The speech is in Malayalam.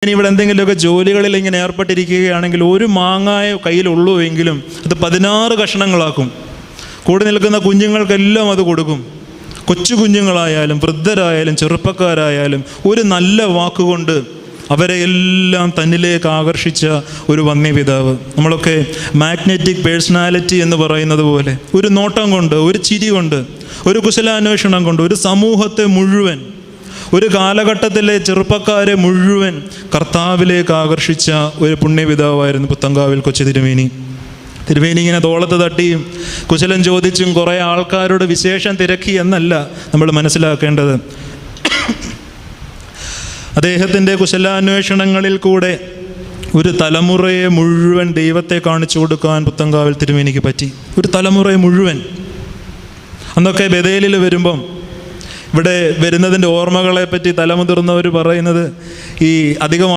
ഇനി ഇവിടെ എന്തെങ്കിലുമൊക്കെ ജോലികളിൽ ഇങ്ങനെ ഏർപ്പെട്ടിരിക്കുകയാണെങ്കിൽ ഒരു മാങ്ങായ കയ്യിലുള്ളൂ എങ്കിലും അത് 16 കഷണങ്ങളാക്കും. കൂടെ നിൽക്കുന്ന കുഞ്ഞുങ്ങൾക്കെല്ലാം അത് കൊടുക്കും. കൊച്ചു കുഞ്ഞുങ്ങളായാലും വൃദ്ധരായാലും ചെറുപ്പക്കാരായാലും ഒരു നല്ല വാക്കുകൊണ്ട് അവരെ എല്ലാം തന്നിലേക്ക് ആകർഷിച്ച ഒരു വന്യപിതാവ്. നമ്മളൊക്കെ മാഗ്നറ്റിക് പേഴ്സണാലിറ്റി എന്ന് പറയുന്നത് പോലെ ഒരു നോട്ടം കൊണ്ട്, ഒരു ചിരി കൊണ്ട്, ഒരു കുശലാന്വേഷണം കൊണ്ട് ഒരു സമൂഹത്തെ മുഴുവൻ, ഒരു കാലഘട്ടത്തിലെ ചെറുപ്പക്കാരെ മുഴുവൻ കർത്താവിലേക്ക് ആകർഷിച്ച ഒരു പുണ്യപിതാവായിരുന്നു പുത്തങ്കാവിൽ കൊച്ചു തിരുമേനി. തിരുമേനി ഇങ്ങനെ തോളത്ത് തട്ടിയും കുശലം ചോദിച്ചും കുറേ ആൾക്കാരോട് വിശേഷം തിരക്കി എന്നല്ല നമ്മൾ മനസ്സിലാക്കേണ്ടത്. അദ്ദേഹത്തിൻ്റെ കുശലാന്വേഷണങ്ങളിൽ കൂടെ ഒരു തലമുറയെ മുഴുവൻ ദൈവത്തെ കാണിച്ചു കൊടുക്കാൻ പുത്തങ്കാവിൽ തിരുമേനിക്ക് പറ്റി. ഒരു തലമുറയെ മുഴുവൻ. അന്നൊക്കെ ബഥേലിൽ വരുമ്പം ഇവിടെ വരുന്നതിൻ്റെ ഓർമ്മകളെപ്പറ്റി തലമുതിർന്നവർ പറയുന്നത്, ഈ അധികം